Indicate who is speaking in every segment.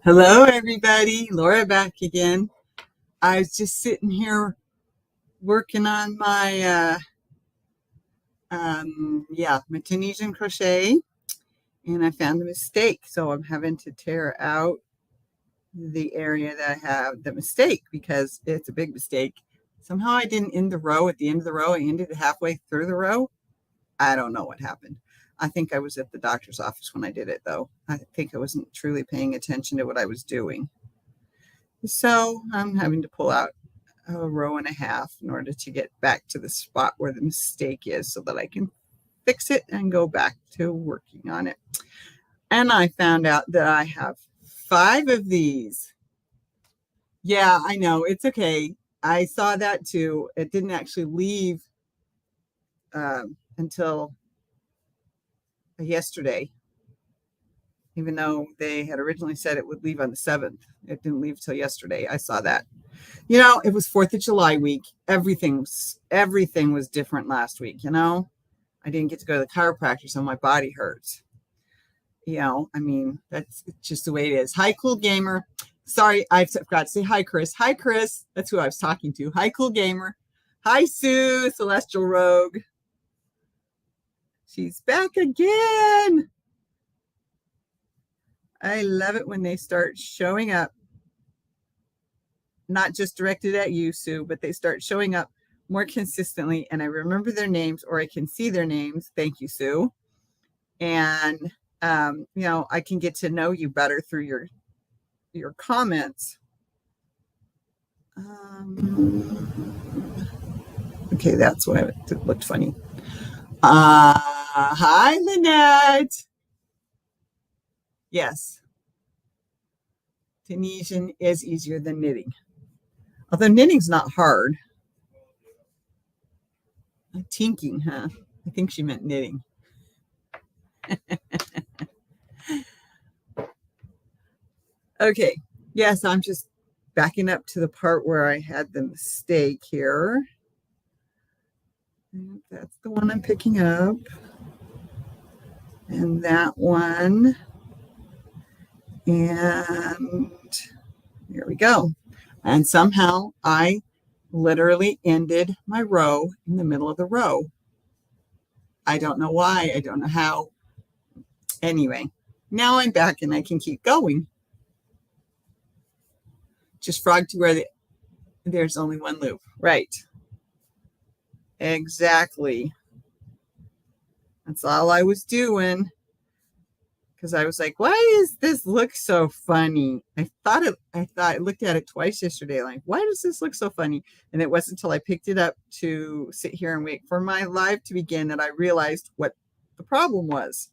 Speaker 1: Hello, everybody. Laura back again. I was just sitting here working on my Tunisian crochet, and I found a mistake. So I'm having to tear out the area that I have the mistake because it's a big mistake. Somehow I didn't end the row at the end of the row. I ended it halfway through the row. I don't know what happened. I think I was at the doctor's office when I did it, though. I think I wasn't truly paying attention to what I was doing. So I'm having to pull out a row and a half in order to get back to the spot where the mistake is so that I can fix it and go back to working on it. And I found out that I have 5 of these. Yeah, I know. It's okay. I saw that too. It didn't actually leave until yesterday, even though they had originally said it would leave on the 7th. It didn't leave till yesterday. I saw that. It was 4th of July week. Everything was different last week. I didn't get to go to the chiropractor, so my body hurts. That's just the way it is. Hi, Cool Gamer. Sorry, I forgot to say hi, Chris. Hi, Chris. That's who I was talking to. Hi, Cool Gamer. Hi, Sue, Celestial Rogue. She's back again. I love it when they start showing up. Not just directed at you, Sue, but they start showing up more consistently, and I remember their names, or I can see their names. Thank you, Sue. And I can get to know you better through your comments. Okay, that's why it looked funny. Hi, Lynette. Yes, Tunisian is easier than knitting. Although knitting's not hard. Tinking, huh? I think she meant knitting. Okay, yes, I'm just backing up to the part where I had the mistake here. That's the one I'm picking up. And that one. And here we go. And somehow I literally ended my row in the middle of the row. I don't know why. I don't know how. Anyway, now I'm back and I can keep going. Just frog to where there's only one loop. Right. Exactly. That's all I was doing. Because I was like, why does this look so funny? I looked at it twice yesterday, like, why does this look so funny? And it wasn't until I picked it up to sit here and wait for my live to begin that I realized what the problem was.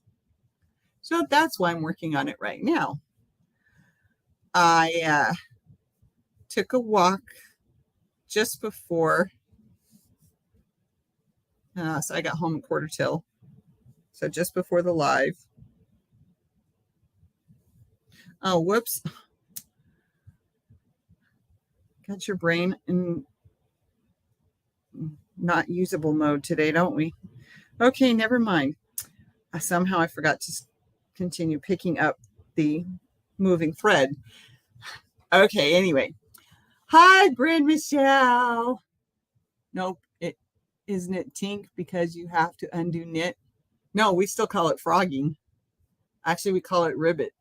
Speaker 1: So that's why I'm working on it right now. I took a walk just before, so I got home at 4:45. So just before the live. Oh, whoops. Got your brain in not usable mode today, don't we? Okay, never mind. Somehow I forgot to continue picking up the moving thread. Okay, anyway. Hi, Bryn Michelle. Nope, isn't it tink because you have to undo knit? No, we still call it frogging. Actually, we call it ribbit.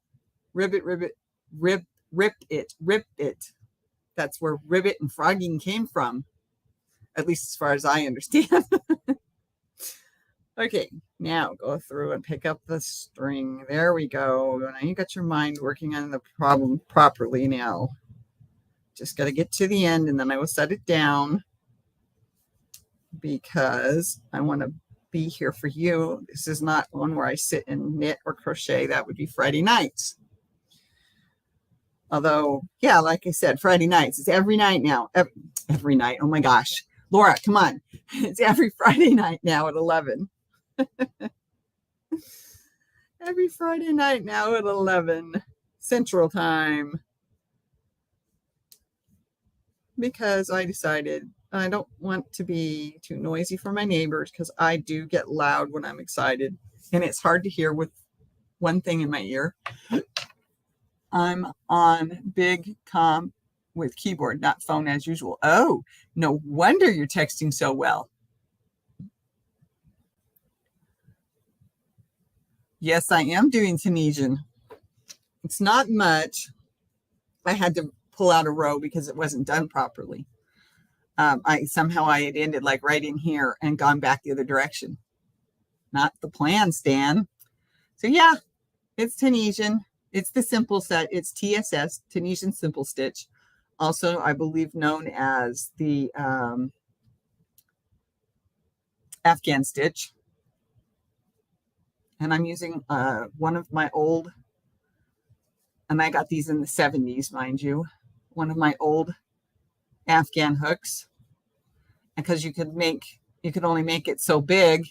Speaker 1: Ribbit, rip it. That's where ribbit and frogging came from, at least as far as I understand. Okay, now go through and pick up the string. There we go. Now you got your mind working on the problem properly now. Just got to get to the end and then I will set it down because I want to be here for you. This is not one where I sit and knit or crochet. That would be Friday nights. Although, yeah, like I said, Friday nights. It's every night now. Every night. Oh my gosh. Laura, come on. It's every Friday night now at 11. Every Friday night now at 11 Central Time. Because I decided I don't want to be too noisy for my neighbors because I do get loud when I'm excited. And it's hard to hear with one thing in my ear. I'm on big com with keyboard, not phone as usual. Oh, no wonder you're texting so well. Yes, I am doing Tunisian. It's not much. I had to pull out a row because it wasn't done properly. I had ended like right in here and gone back the other direction. Not the plan, Stan. So yeah, it's Tunisian. It's the simple set. It's TSS, Tunisian Simple Stitch. Also, I believe known as the Afghan Stitch. And I'm using one of my old, and I got these in the 70s, mind you, one of my old Afghan hooks. Because you could only make it so big.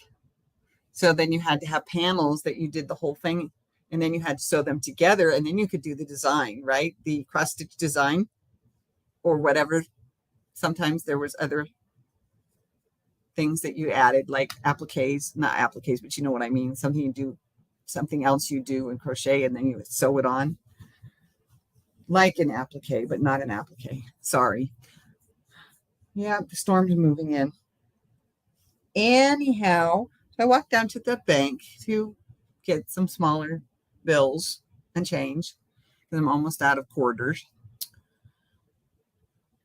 Speaker 1: So then you had to have panels that you did the whole thing, and then you had to sew them together, and then you could do the design, right? The cross stitch design or whatever. Sometimes there was other things that you added, like appliques, not appliques, but you know what I mean. Something else you do in crochet, and then you sew it on. Like an applique, but not an applique. Sorry. Yeah, the storm's moving in. Anyhow, so I walked down to the bank to get some smaller bills and change because I'm almost out of quarters.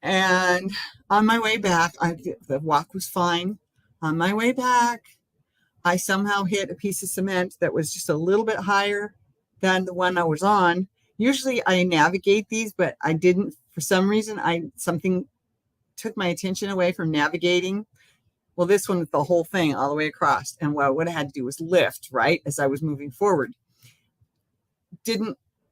Speaker 1: And on my way back, the walk was fine. On my way back, I somehow hit a piece of cement that was just a little bit higher than the one I was on. Usually I navigate these, but I didn't. For some reason, something took my attention away from navigating. Well, this one, the whole thing all the way across. And what I had to do was lift, right, as I was moving forward.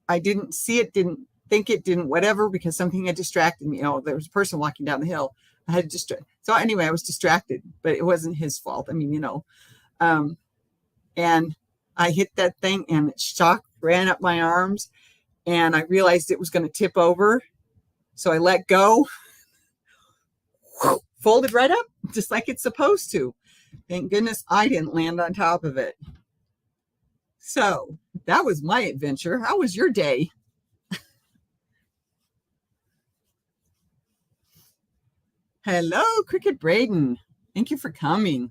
Speaker 1: I didn't see it, didn't think it, didn't whatever, because something had distracted me. There was a person walking down the hill. I had to So anyway, I was distracted, but it wasn't his fault. I mean, and I hit that thing and shock ran up my arms and I realized it was going to tip over. So I let go, folded right up just like it's supposed to. Thank goodness I didn't land on top of it. So that was my adventure. How was your day? Hello, Cricket Braden. Thank you for coming.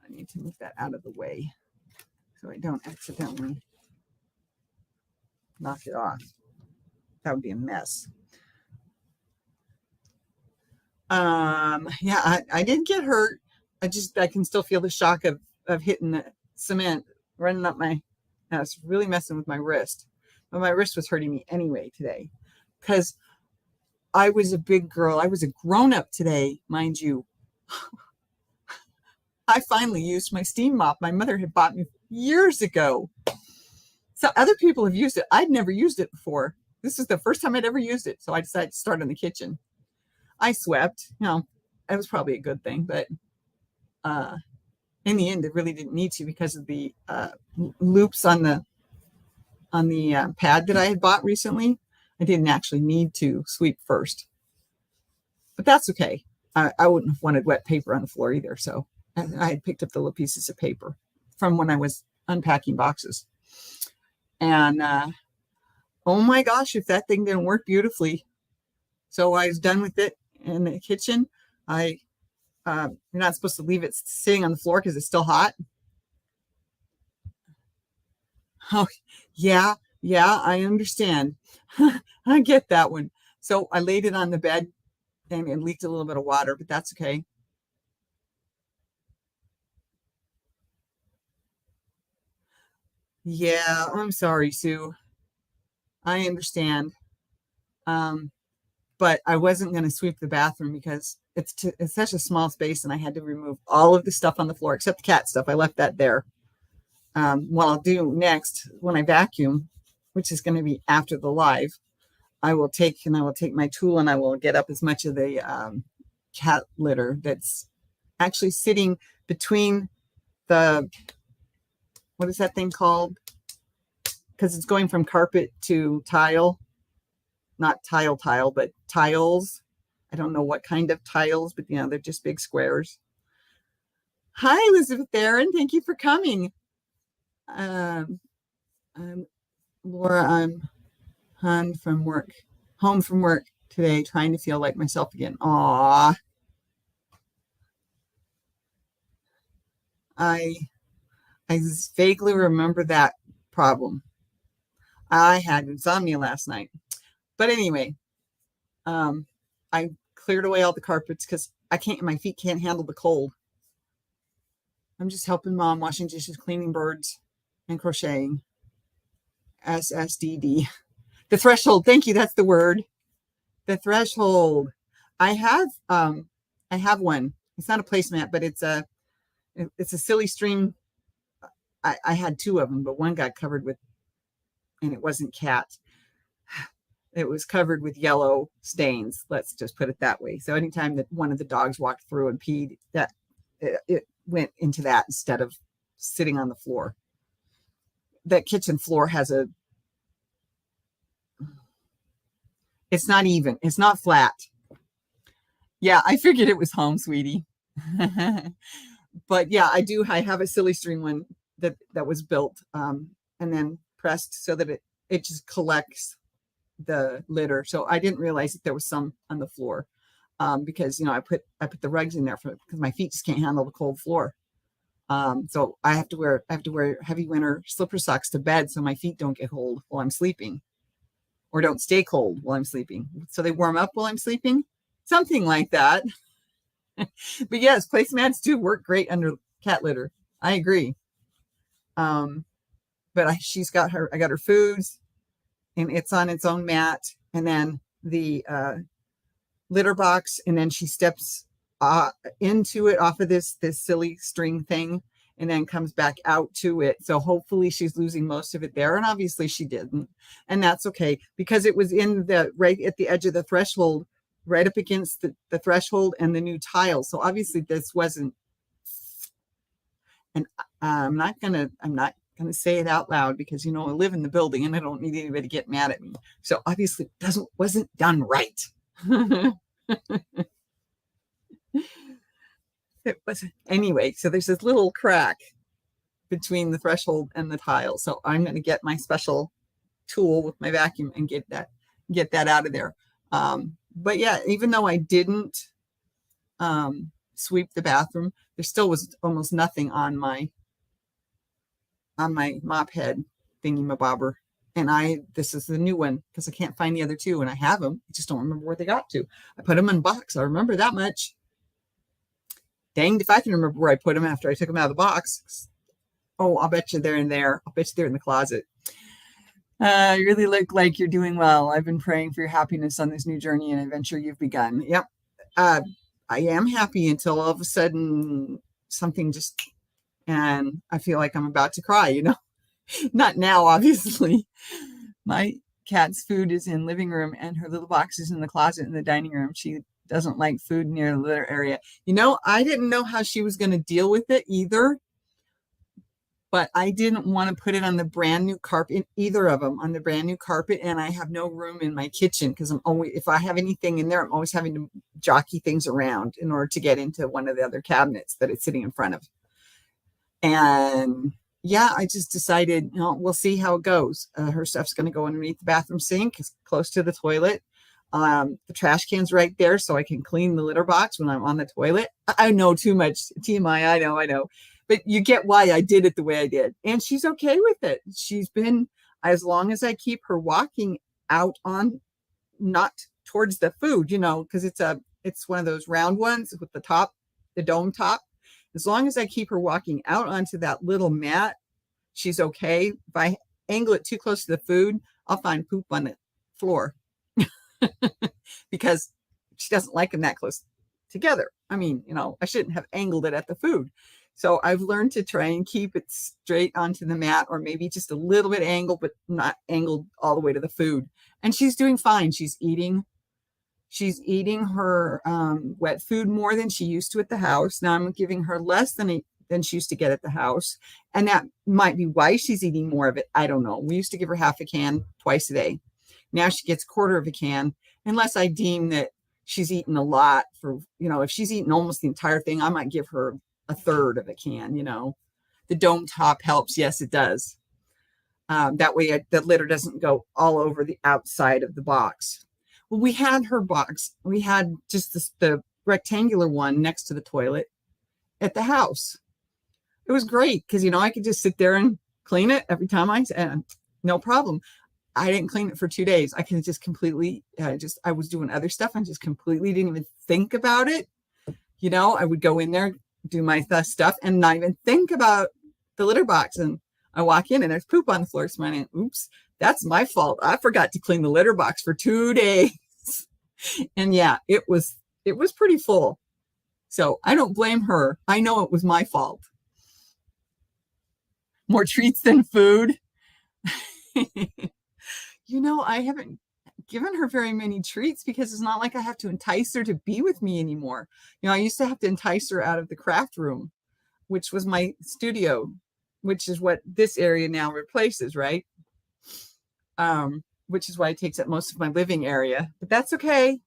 Speaker 1: I need to move that out of the way so I don't accidentally knock it off. That would be a mess. Yeah, I didn't get hurt. I can still feel the shock of hitting the cement running up my, it's really messing with my wrist. But my wrist was hurting me anyway today because I was a big girl. I was a grown-up today, mind you. I finally used my steam mop my mother had bought me years ago. So other people have used it. I'd never used it before. This is the first time I'd ever used it. So I decided to start in the kitchen. I swept, it was probably a good thing, but in the end, it really didn't need to because of the loops on the pad that I had bought recently. I didn't actually need to sweep first, but that's okay. I wouldn't have wanted wet paper on the floor either. So I had picked up the little pieces of paper from when I was unpacking boxes. And oh my gosh, if that thing didn't work beautifully. So I was done with it in the kitchen. You're not supposed to leave it sitting on the floor because it's still hot. Oh, yeah, I understand. I get that one. So I laid it on the bed and it leaked a little bit of water, but that's okay. Yeah, I'm sorry, Sue. I understand. But I wasn't going to sweep the bathroom because it's such a small space and I had to remove all of the stuff on the floor except the cat stuff. I left that there. What I'll do next when I vacuum, which is going to be after the live, I will take my tool and I will get up as much of the cat litter that's actually sitting between the, what is that thing called? Because it's going from carpet to tile, not tile, but tiles. I don't know what kind of tiles, but they're just big squares. Hi, Elizabeth Aaron. Thank you for coming. Um, I'm Laura. I'm home from work today, trying to feel like myself again. Aw, I I vaguely remember that problem. I had insomnia last night, but anyway, um, I cleared away all the carpets because I can't. My feet can't handle the cold. I'm just helping mom, washing dishes, cleaning birds, and crocheting. SSDD. The threshold. Thank you. That's the word. The threshold. I have um I have one. It's not a placemat, but it's a silly string. I had two of them, but one got covered with, and it wasn't cat. It was covered with yellow stains. Let's just put it that way. So anytime that one of the dogs walked through and peed, that it went into that instead of sitting on the floor. That kitchen floor has a, it's not even, it's not flat. Yeah, I figured it was home, sweetie. But yeah, I have a silly string one that was built and then pressed so that it just collects the litter. So I didn't realize that there was some on the floor because I put the rugs in there because my feet just can't handle the cold floor. So I have to wear heavy winter slipper socks to bed so my feet don't get cold while I'm sleeping, or don't stay cold while I'm sleeping. So they warm up while I'm sleeping, something like that. But yes, placemats do work great under cat litter. I agree. Um, but I got her foods, and it's on its own mat, and then the litter box, and then she steps into it off of this silly string thing, and then comes back out to it. So hopefully she's losing most of it there, and obviously she didn't, and that's okay because it was in the right at the edge of the threshold, right up against the threshold and the new tile. So obviously this wasn't, and I'm not gonna say it out loud because I live in the building and I don't need anybody to get mad at me. So obviously it doesn't wasn't done right. It was anyway. So there's this little crack between the threshold and the tile. So I'm going to get my special tool with my vacuum and get that out of there. But yeah, even though I didn't sweep the bathroom, there still was almost nothing on my mop head thingy mabobber. And this is the new one because I can't find the other two, and I have them. I just don't remember where they got to. I put them in a box. I remember that much. Danged if I can remember where I put them after I took them out of the box. Oh, I'll bet you they're in there. I'll bet you they're in the closet. You really look like you're doing well. I've been praying for your happiness on this new journey and adventure you've begun. Yep. Uh, I am happy until all of a sudden something just, and I feel like I'm about to cry. Not now, obviously. My cat's food is in living room and her little box is in the closet in the dining room. She doesn't like food near the litter area. I didn't know how she was going to deal with it either, but I didn't want to put it on the brand new carpet, either of them on the brand new carpet. And I have no room in my kitchen because if I have anything in there, I'm always having to jockey things around in order to get into one of the other cabinets that it's sitting in front of. And yeah, I just decided, we'll see how it goes. Her stuff's going to go underneath the bathroom sink, close to the toilet. The trash can's right there, so I can clean the litter box when I'm on the toilet. I know too much TMI. I know. But you get why I did it the way I did. And she's okay with it. She's been, as long as I keep her walking out on, not towards the food, because it's one of those round ones with the dome top. As long as I keep her walking out onto that little mat, she's okay. If I angle it too close to the food, I'll find poop on the floor because she doesn't like them that close together. I mean, I shouldn't have angled it at the food. So I've learned to try and keep it straight onto the mat, or maybe just a little bit angled, but not angled all the way to the food. And she's doing fine. She's eating her wet food more than she used to at the house. Now I'm giving her less than she used to get at the house. And that might be why she's eating more of it. I don't know. We used to give her half a can twice a day. Now she gets a quarter of a can, unless I deem that she's eaten a lot if she's eaten almost the entire thing, I might give her a third of a can, you know. The dome top helps. Yes, it does. That way the litter doesn't go all over the outside of the box. Well, we had her box. We had just the rectangular one next to the toilet at the house. It was great because, you know, I could just sit there and clean it every time no problem. I didn't clean it for 2 days. I could just completely, I was doing other stuff and just completely didn't even think about it. You know, I would go in there, do my stuff and not even think about the litter box. And I walk in and there's poop on the floor. So I'm, oops, that's my fault. I forgot to clean the litter box for 2 days. And yeah, it was pretty full. So I don't blame her. I know it was my fault. More treats than food. You know, I haven't given her very many treats because it's not like I have to entice her to be with me anymore. You know, I used to have to entice her out of the craft room, which was my studio, which is what this area now replaces, right? Which is why it takes up most of my living area. But that's okay.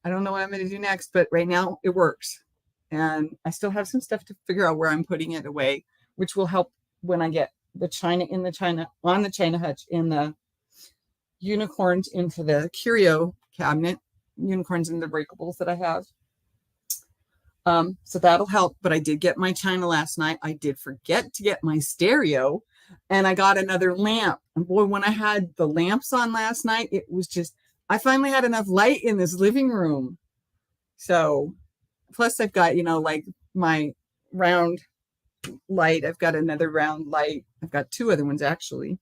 Speaker 1: I don't know what I'm going to do next, but right now it works. And I still have some stuff to figure out where I'm putting it away, which will help when I get the china on the china hutch in the unicorns into the curio cabinet, unicorns in the breakables that I have. So that'll help. But I did get my china last night. I did forget to get my stereo, and I got another lamp. And boy, when I had the lamps on last night, it was just, I finally had enough light in this living room. So plus I've got, you know, like my round light. I've got another round light. I've got 2 other ones actually.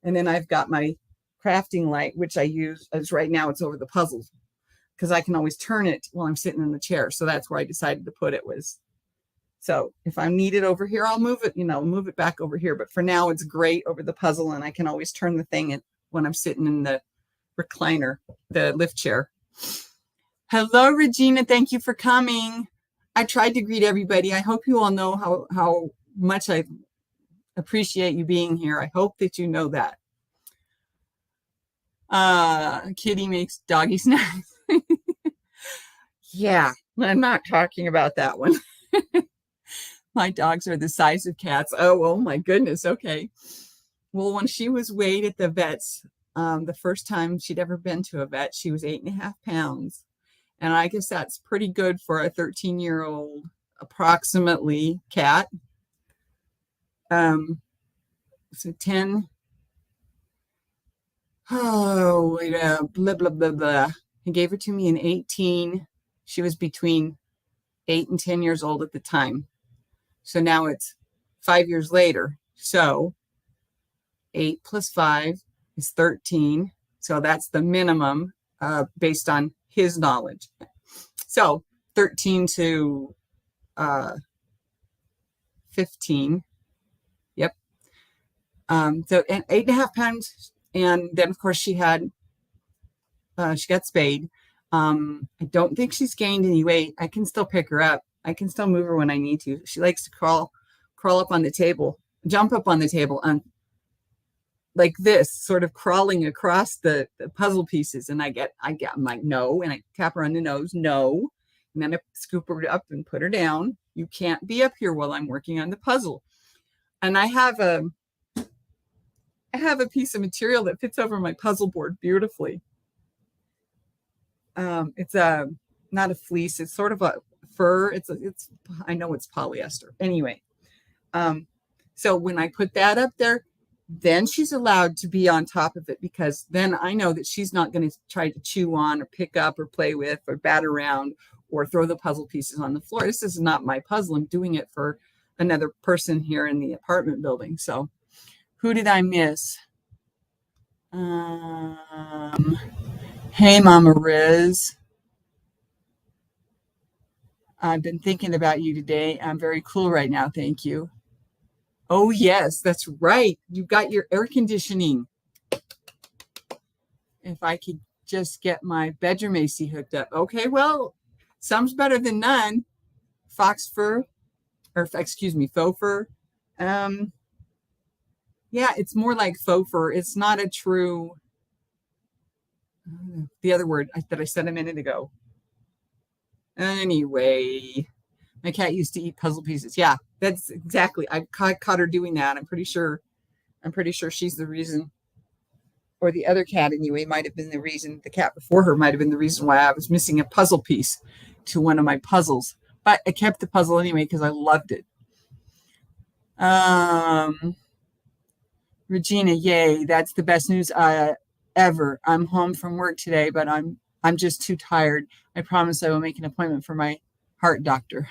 Speaker 1: And then I've got my crafting light, which I use as right now it's over the puzzles because I can always turn it while I'm sitting in the chair. So that's where I decided to put it was. So if I need it over here, I'll move it, you know, move it back over here. But for now, it's great over the puzzle. And I can always turn the thing when I'm sitting in the recliner, the lift chair. Hello, Regina. Thank you for coming. I tried to greet everybody. I hope you all know how much I appreciate you being here. I hope that you know that. Kitty makes doggy snacks. Yeah, I'm not talking about that one. My dogs are the size of cats. Oh my goodness. Okay. Well, when she was weighed at the vet's, the first time she'd ever been to a vet, she was 8.5 pounds. And I guess that's pretty good for a 13-year-old, approximately, cat. So 10. Oh, wait, blah, blah, blah, blah. He gave her to me in 18. She was between 8 and 10 years old at the time. So now it's 5 years later. So 8 plus 5 is 13. So that's the minimum based on his knowledge. So 13 to 15. Yep. So and 8.5 pounds. And then, of course, she got spayed. I don't think she's gained any weight. I can still pick her up. I can still move her when I need to. She likes to crawl up on the table, jump up on the table, like this, sort of crawling across the puzzle pieces. And I'm like, no. And I tap her on the nose, no. And then I scoop her up and put her down. You can't be up here while I'm working on the puzzle. And I have a piece of material that fits over my puzzle board beautifully. It's not a fleece. It's sort of a fur. I know it's polyester. Anyway, so when I put that up there, then she's allowed to be on top of it because then I know that she's not going to try to chew on or pick up or play with or bat around or throw the puzzle pieces on the floor. This is not my puzzle. I'm doing it for another person here in the apartment building. So who did I miss? Hey, Mama Riz. I've been thinking about you today. I'm very cool right now. Thank you. Oh, yes, that's right. You got your air conditioning. If I could just get my bedroom AC hooked up. Okay, well, some's better than none. Faux fur. Yeah, it's more like faux fur. It's not a true, the other word that I said a minute ago. Anyway, My cat used to eat puzzle pieces. Yeah, that's exactly. I caught her doing that. I'm pretty sure. I'm pretty sure she's the reason, or the other cat anyway, might have been the reason. The cat before her might have been the reason why I was missing a puzzle piece to one of my puzzles. But I kept the puzzle anyway because I loved it. Um, Regina, yay! That's the best news ever. I'm home from work today, but I'm just too tired. I promise I will make an appointment for my heart doctor.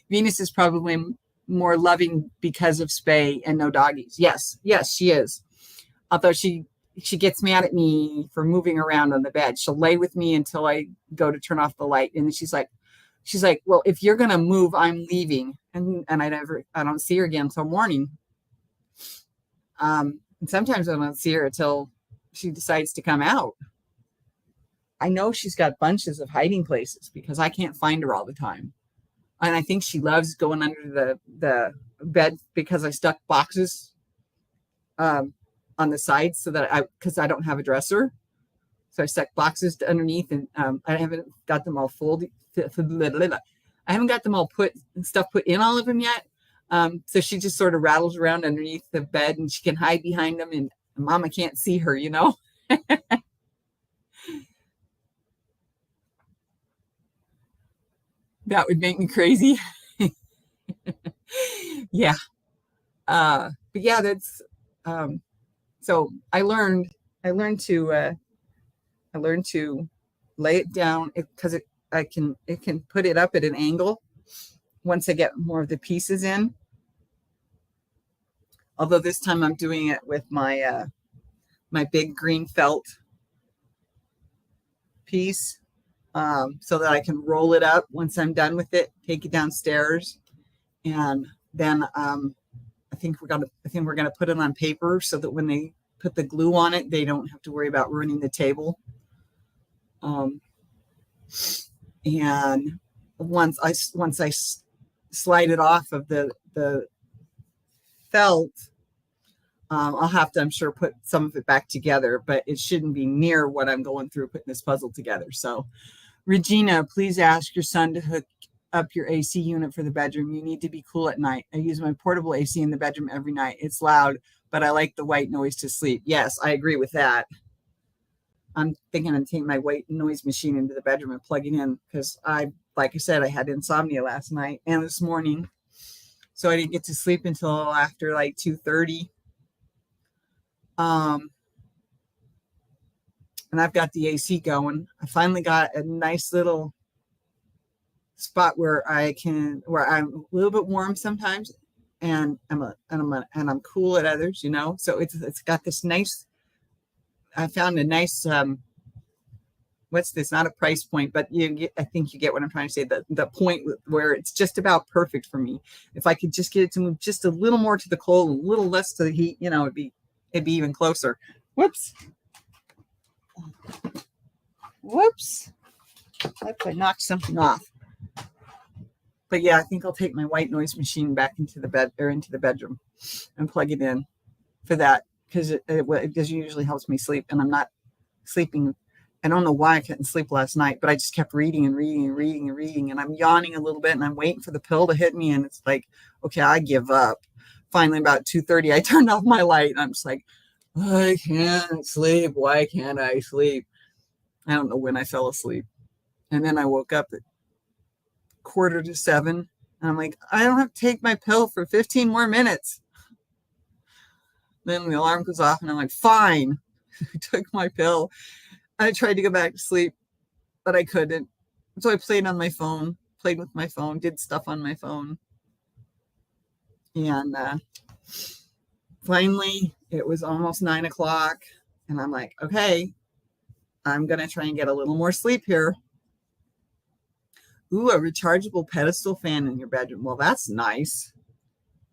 Speaker 1: Venus is probably more loving because of spay and no doggies. Yes, yes, she is. Although she gets mad at me for moving around on the bed. She'll lay with me until I go to turn off the light, and then she's like, well, if you're gonna move, I'm leaving, and I don't see her again until morning. And sometimes I don't see her until she decides to come out. I know she's got bunches of hiding places because I can't find her all the time. And I think she loves going under the bed because I stuck boxes on the sides so that because I don't have a dresser. So I stuck boxes underneath, and I haven't got them all folded. I haven't got them all put in all of them yet. So she just sort of rattles around underneath the bed, and she can hide behind them, and Mama can't see her, you know. That would make me crazy. Yeah. But yeah, that's so I learned to lay it down because it can put it up at an angle once I get more of the pieces in. Although this time I'm doing it with my my big green felt piece, so that I can roll it up once I'm done with it, take it downstairs, and then I think we're gonna put it on paper so that when they put the glue on it, they don't have to worry about ruining the table. Um, and once I slide it off of the felt, I'll have to, I'm sure, put some of it back together, but it shouldn't be near what I'm going through putting this puzzle together. So, Regina, please ask your son to hook up your AC unit for the bedroom. You need to be cool at night. I use my portable AC in the bedroom every night. It's loud, but I like the white noise to sleep. Yes, I agree with that. I'm thinking I'm taking my white noise machine into the bedroom and plugging in because like I said, I had insomnia last night and this morning. So I didn't get to sleep until after like 2:30. And I've got the AC going. I finally got a nice little spot where where I'm a little bit warm sometimes, and I'm cool at others, you know. So it's got this nice. I found a nice what's this? Not a price point, but I think you get what I'm trying to say. The point where it's just about perfect for me. If I could just get it to move just a little more to the cold, a little less to the heat, you know, it'd be even closer. Whoops. Whoops. I knocked something off. But yeah, I think I'll take my white noise machine back into the bedroom and plug it in for that because it usually helps me sleep, and I'm not sleeping. I don't know why I couldn't sleep last night, but I just kept reading and reading and reading and reading, and I'm yawning a little bit, and I'm waiting for the pill to hit me, and it's like, okay, I give up. Finally, about 2:30, I turned off my light, and I'm just like, I can't sleep. Why can't I sleep? I don't know when I fell asleep. And then I woke up at 6:45, and I'm like, I don't have to take my pill for 15 more minutes. Then the alarm goes off, and I'm like, fine. I took my pill. I tried to go back to sleep, but I couldn't. So I played with my phone, did stuff on my phone. And finally, it was almost 9 o'clock. And I'm like, okay, I'm going to try and get a little more sleep here. Ooh, a rechargeable pedestal fan in your bedroom. Well, that's nice.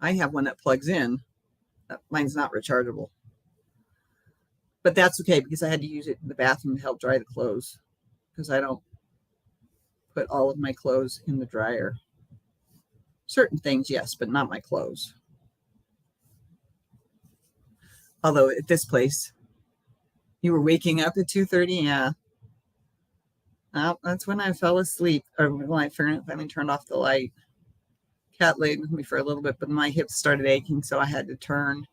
Speaker 1: I have one that plugs in. Mine's not rechargeable. But that's okay because I had to use it in the bathroom to help dry the clothes because I don't put all of my clothes in the dryer. Certain things, yes, but not my clothes. Although at this place, you were waking up at 2:30, yeah. That's when I fell asleep, or when I finally turned off the light. Cat laid with me for a little bit, but my hips started aching, so I had to turn.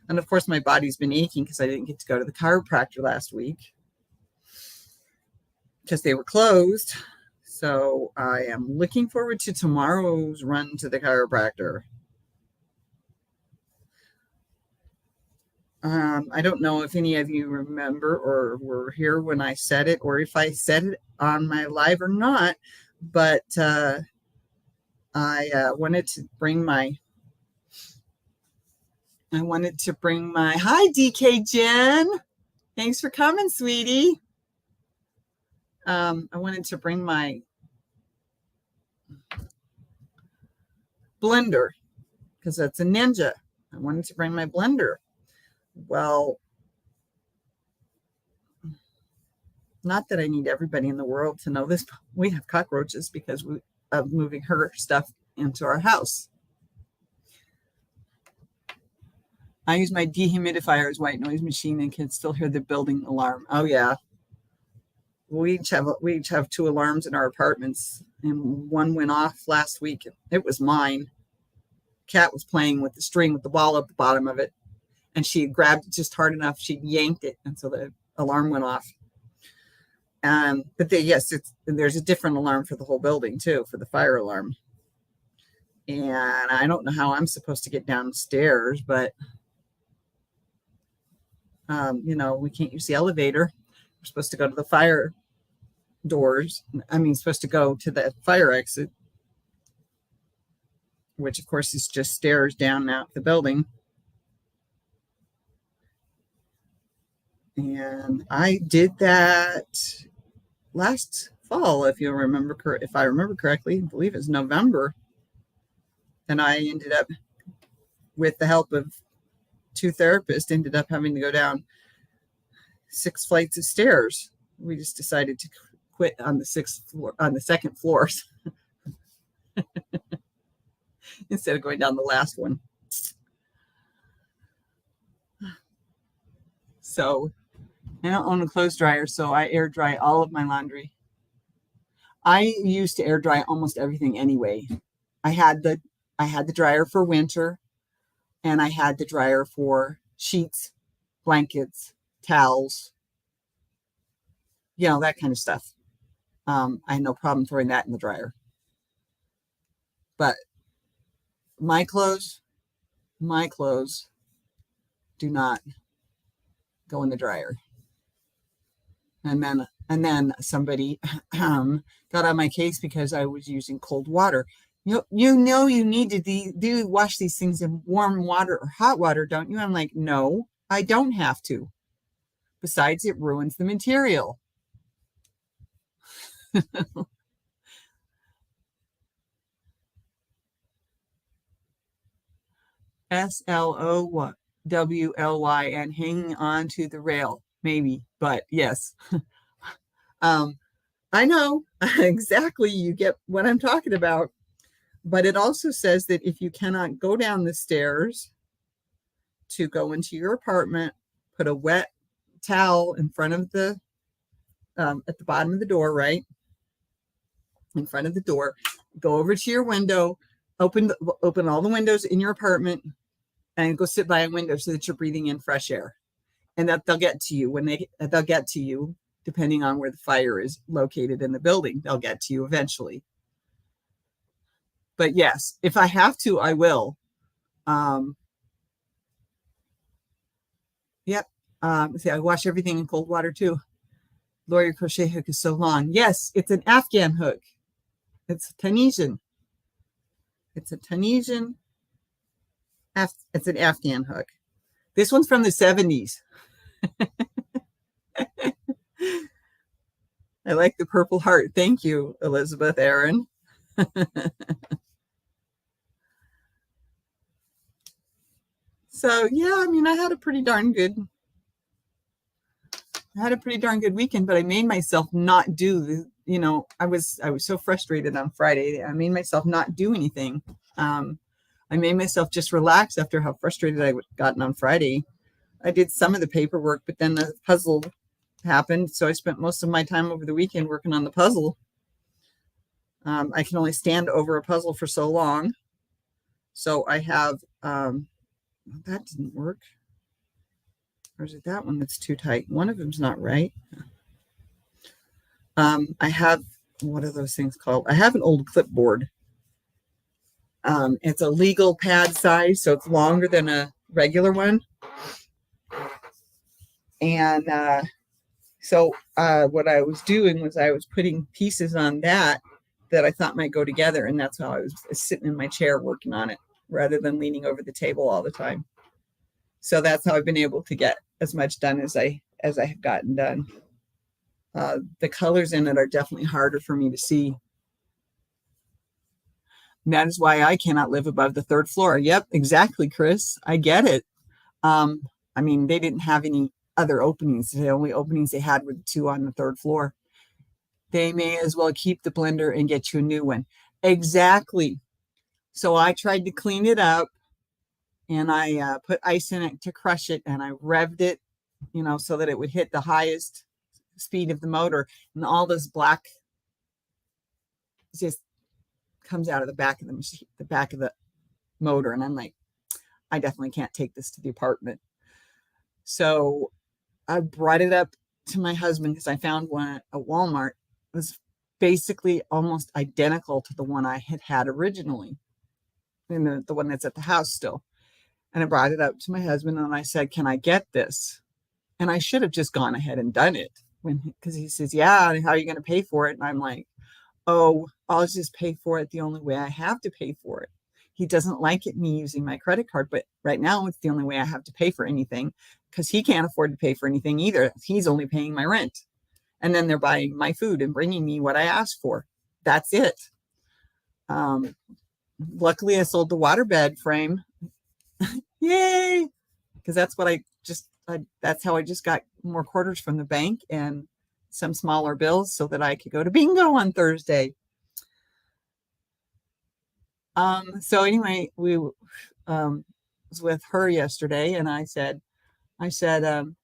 Speaker 1: And of course, my body's been aching because I didn't get to go to the chiropractor last week because they were closed. So I am looking forward to tomorrow's run to the chiropractor. I don't know if any of you remember or were here when I said it, or if I said it on my live or not, but I wanted to bring my hi DK Jen. Thanks for coming, sweetie. I wanted to bring my blender because that's a Ninja. I wanted to bring my blender. Well, not that I need everybody in the world to know this, but we have cockroaches because of moving her stuff into our house. I use my dehumidifier as white noise machine and can still hear the building alarm. Oh yeah. We each have 2 alarms in our apartments, and one went off last week. It was mine. Cat was playing with the string with the ball at the bottom of it, and she grabbed it just hard enough. She yanked it, and so the alarm went off. But there's a different alarm for the whole building too, for the fire alarm. And I don't know how I'm supposed to get downstairs, but we can't use the elevator. We're supposed to go to the fire doors. Supposed to go to the fire exit, which of course is just stairs down out the building. And I did that last fall, if I remember correctly. I believe it's November. And I ended up, with the help of 2 therapists, ended up having to go down 6 flights of stairs. We just decided to quit on the 2nd floor instead of going down the last one. So I don't own a clothes dryer, so I air dry all of my laundry. I used to air dry almost everything anyway. I had the dryer for winter, and I had the dryer for sheets, blankets, towels, that kind of stuff. I had no problem throwing that in the dryer. But my clothes do not go in the dryer. And then somebody got on my case because I was using cold water. You need to wash these things in warm water or hot water, don't you? I'm like, no, I don't have to. Besides, it ruins the material. SLOWLY and hanging on to the rail, maybe, but yes. I know exactly, you get what I'm talking about. But it also says that if you cannot go down the stairs to go into your apartment, put a wet towel in front of at the bottom of the door, right? In front of the door, go over to your window, open all the windows in your apartment, and go sit by a window so that you're breathing in fresh air. And that they'll get to you they'll get to you, depending on where the fire is located in the building. They'll get to you eventually. But yes, if I have to, I will. Yep. See, I wash everything in cold water too. Lori, your crochet hook is so long. Yes, it's an Afghan hook. It's Tunisian. It's a Tunisian. It's an Afghan hook. This one's from the 70s. I like the purple heart. Thank you, Elizabeth Aaron. So yeah, I had a pretty darn good weekend, but I made myself not do I was so frustrated on Friday. I made myself not do anything. I made myself just relax after how frustrated I gotten on Friday. I did some of the paperwork, but then the puzzle happened, so I spent most of my time over the weekend working on the puzzle. I can only stand over a puzzle for so long. So I have, that didn't work. Or is it that one that's too tight? One of them's not right. I have, what are those things called? I have an old clipboard. It's a legal pad size, so it's longer than a regular one. And so what I was doing was I was putting pieces on that I thought might go together, and that's how I was sitting in my chair working on it rather than leaning over the table all the time. So that's how I've been able to get as much done as I have gotten done. The colors in it are definitely harder for me to see. And that is why I cannot live above the third floor. Yep, exactly, Chris. I get it. I mean, they didn't have any other openings. The only openings they had were the two on the third floor. They may as well keep the blender and get you a new one. Exactly. So I tried to clean it up, and I put ice in it to crush it, and I revved it, so that it would hit the highest speed of the motor, and all this black just comes out of the back of the machine, the back of the motor. And I'm like, I definitely can't take this to the apartment. So I brought it up to my husband because I found one at Walmart. It was basically almost identical to the one I had originally, and the one that's at the house still. And I brought it up to my husband and I said, can I get this? And I should have just gone ahead and done it because he says, yeah, how are you going to pay for it? And I'm like, oh, I'll just pay for it the only way I have to pay for it. He doesn't like it, me using my credit card, but right now it's the only way I have to pay for anything because he can't afford to pay for anything either. He's only paying my rent. And then they're buying my food and bringing me what I asked for. That's it. Luckily, I sold the waterbed frame. Yay! Because that's what that's how I just got more quarters from the bank and some smaller bills so that I could go to bingo on Thursday. So anyway, we was with her yesterday, and I said, I can't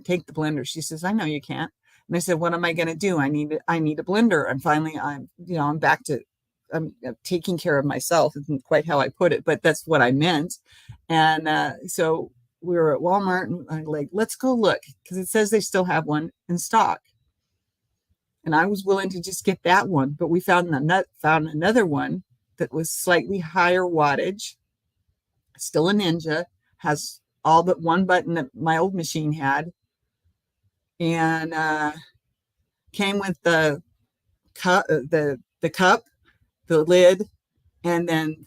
Speaker 1: take the blender. She says, I know you can't. And I said, what am I going to do? I need a blender. And finally, I'm back to, I'm taking care of myself. Isn't quite how I put it, but that's what I meant. And so we were at Walmart, and I'm like, let's go look, because it says they still have one in stock. And I was willing to just get that one, but we found another one that was slightly higher wattage, still a Ninja, has all but one button that my old machine had, and came with the cup, the cup, the lid, and then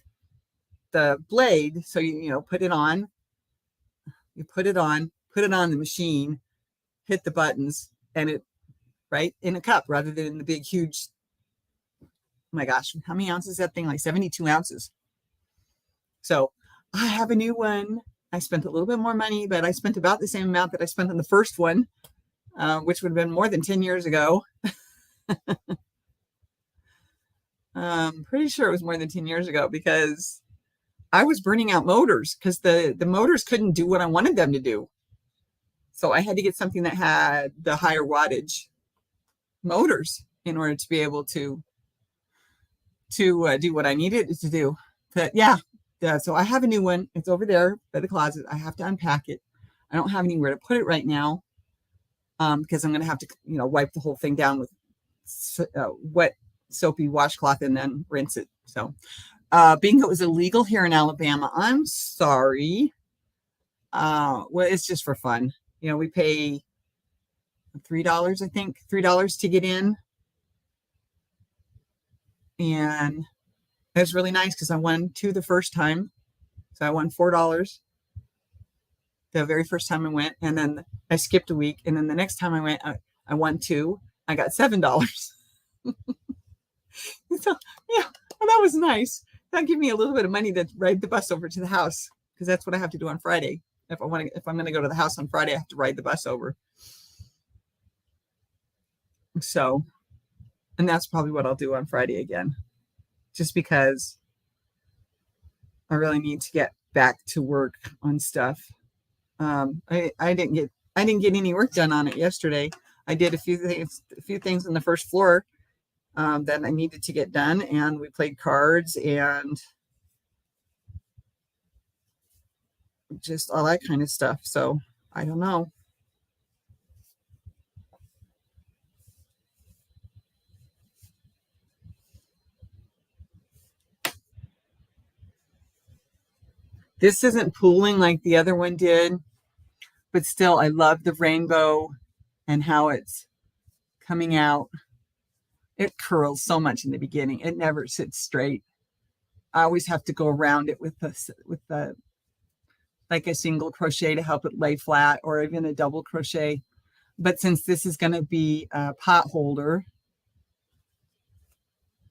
Speaker 1: the blade. So you put it on, put it on the machine, hit the buttons, and it right in a cup rather than in the big huge. Oh my gosh, how many ounces is that thing? Like 72 ounces. So I have a new one. I spent a little bit more money, but I spent about the same amount that I spent on the first one, which would have been more than 10 years ago. Pretty sure it was more than 10 years ago because I was burning out motors because the motors couldn't do what I wanted them to do. So I had to get something that had the higher wattage motors in order to be able to do what I needed it to do. But yeah, so I have a new one. It's over there by the closet. I have to unpack it. I don't have anywhere to put it right now because I'm going to have to, wipe the whole thing down with wet, soapy washcloth and then rinse it. So bingo is illegal here in Alabama. I'm sorry. Well, it's just for fun. We pay $3, I think, $3 to get in. And it was really nice because I won 2 the first time. So I won $4 the very first time I went. And then I skipped a week. And then the next time I went, I won 2. I got $7. So, yeah, well, that was nice. That gave me a little bit of money to ride the bus over to the house because that's what I have to do on Friday. If I'm going to go to the house on Friday, I have to ride the bus over. So, and that's probably what I'll do on Friday again, just because I really need to get back to work on stuff. I didn't get any work done on it yesterday. I did a few things on the first floor that I needed to get done, and we played cards and just all that kind of stuff. So I don't know. This isn't pooling like the other one did, but still, I love the rainbow and how it's coming out. It curls so much in the beginning. It never sits straight. I always have to go around it with the like a single crochet to help it lay flat, or even a double crochet. But since this is going to be a pot holder,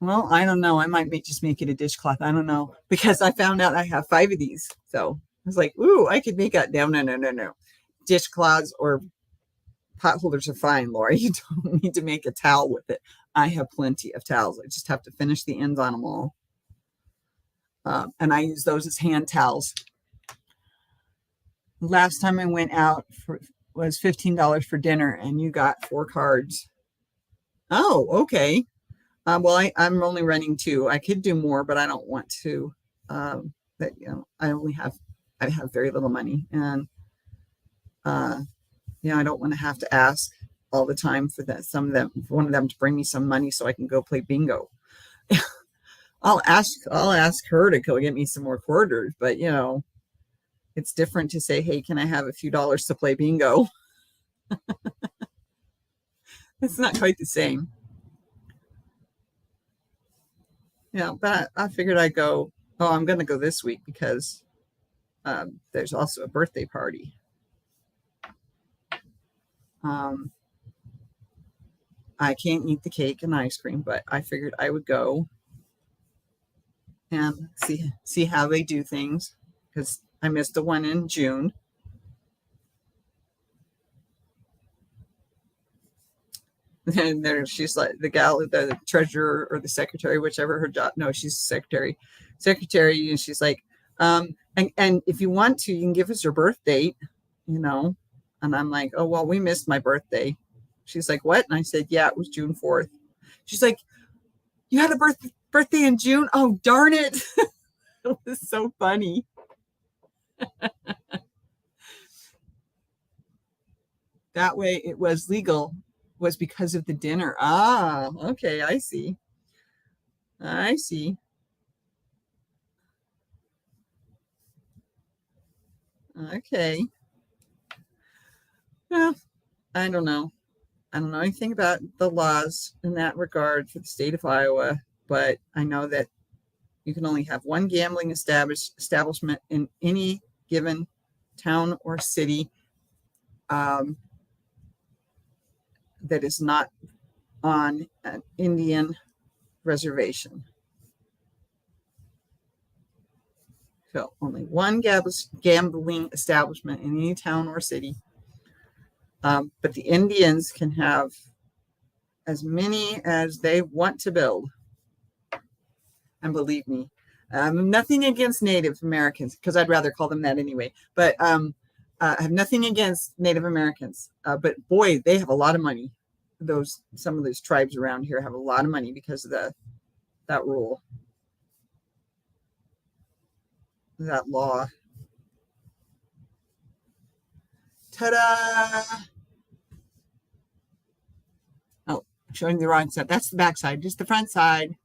Speaker 1: well, I don't know. I might just make it a dishcloth. I don't know, because I found out I have 5 of these. So I was like, ooh, I could make that. No. Dishcloths or pot holders are fine, Laura. You don't need to make a towel with it. I have plenty of towels. I just have to finish the ends on them all. And I use those as hand towels. Last time I went out was $15 for dinner, and you got 4 cards. Oh, okay. Well, I'm only running 2. I could do more, but I don't want to. That I have very little money, and I don't want to have to ask all the time for that. One of them to bring me some money so I can go play bingo. I'll ask her to go get me some more quarters, but it's different to say, hey, can I have a few dollars to play bingo? It's not quite the same. Yeah, but I figured I'd go. Oh, I'm going to go this week because there's also a birthday party. I can't eat the cake and ice cream, but I figured I would go and see how they do things, because I missed the one in June. And there she's like the gal, the treasurer or the secretary, whichever her job. No, she's secretary. And she's like, and if you want to, you can give us your birth date, And I'm like, oh, well, we missed my birthday. She's like, what? And I said, yeah, it was June 4th. She's like, you had a birthday in June? Oh, darn it. It was so funny. That way it was legal, was because of the dinner. Ah, okay, I see. Okay. Well, I don't know. I don't know anything about the laws in that regard for the state of Iowa, but I know that you can only have one gambling establishment in any given town or city that is not on an Indian reservation. So only one gambling establishment in any town or city. But the Indians can have as many as they want to build. And believe me, nothing against Native Americans, because I'd rather call them that anyway. But I have nothing against Native Americans. But boy, they have a lot of money. Some of those tribes around here have a lot of money because of that rule, that law. Ta-da! Oh, showing the wrong side. That's the back side, just the front side.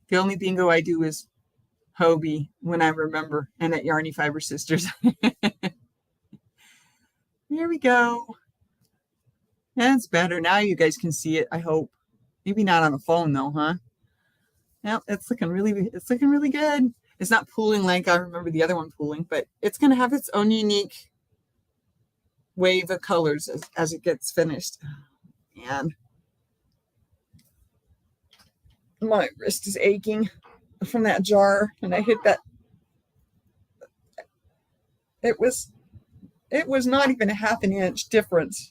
Speaker 1: The only bingo I do is Hobie when I remember, and at Yarny Fiber Sisters. There we go. That's better. Now you guys can see it, I hope. Maybe not on the phone though, huh? Well, it's looking really good. It's not pooling like I remember the other one pooling, but it's going to have its own unique wave of colors as it gets finished. And my wrist is aching from that jar, and I hit that. It was not even a half an inch difference.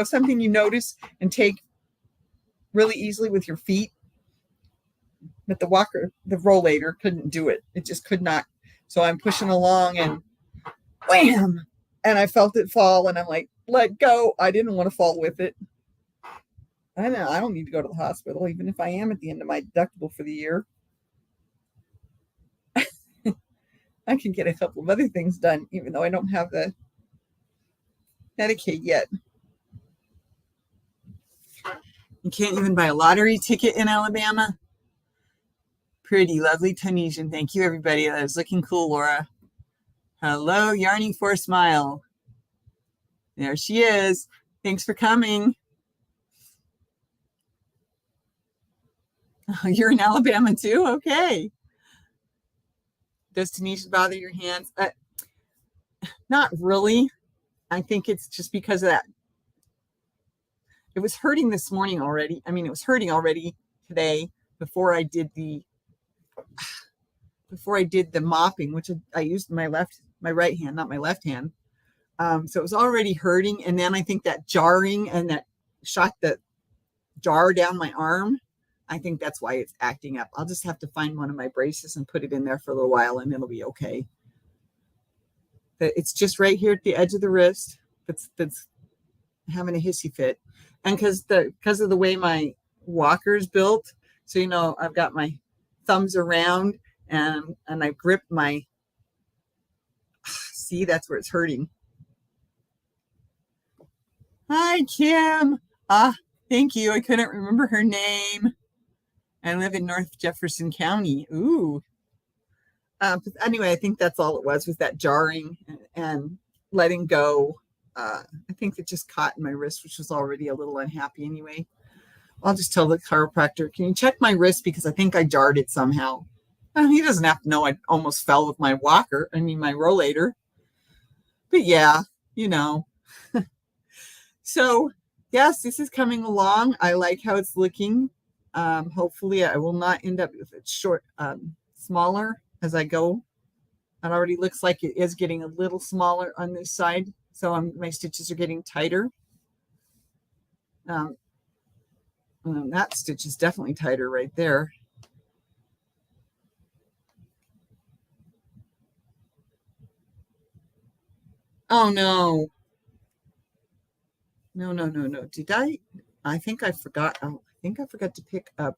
Speaker 1: Something you notice and take really easily with your feet. But the rollator couldn't do it. It just could not. So I'm pushing along and wham! And I felt it fall, and I'm like, let go. I didn't want to fall with it. I know I don't need to go to the hospital, even if I am at the end of my deductible for the year. I can get a couple of other things done, even though I don't have the Medicaid yet. You can't even buy a lottery ticket in Alabama. Pretty lovely Tunisian. Thank you, everybody. That was looking cool, Laura. Hello, Yarning for a Smile. There she is. Thanks for coming. Oh, you're in Alabama too? Okay. Does Tunisia bother your hands? Not really. I think it's just because of that. It was hurting this morning already. I mean, it was hurting already today before I did the mopping, which I used my right hand, not my left hand. So it was already hurting. And then I think that jarring and that shot the jar down my arm. I think that's why it's acting up. I'll just have to find one of my braces and put it in there for a little while and it'll be okay. But it's just right here at the edge of the wrist that's having a hissy fit. And because of the way my walker is built, so I've got my thumbs around and I grip my, see, that's where it's hurting. Hi, Kim. Thank you. I couldn't remember her name. I live in North Jefferson County. Ooh. But anyway, I think that's all it was that jarring and letting go. I think it just caught in my wrist, which was already a little unhappy anyway. I'll just tell the chiropractor, can you check my wrist? Because I think I jarred it somehow. He doesn't have to know I almost fell with my walker. I mean, my rollator. But yeah, So yes, this is coming along. I like how it's looking. Hopefully I will not end up with it smaller as I go. It already looks like it is getting a little smaller on this side. So my stitches are getting tighter. That stitch is definitely tighter right there. Oh, no. No. Did I think I forgot. I think I forgot to pick up.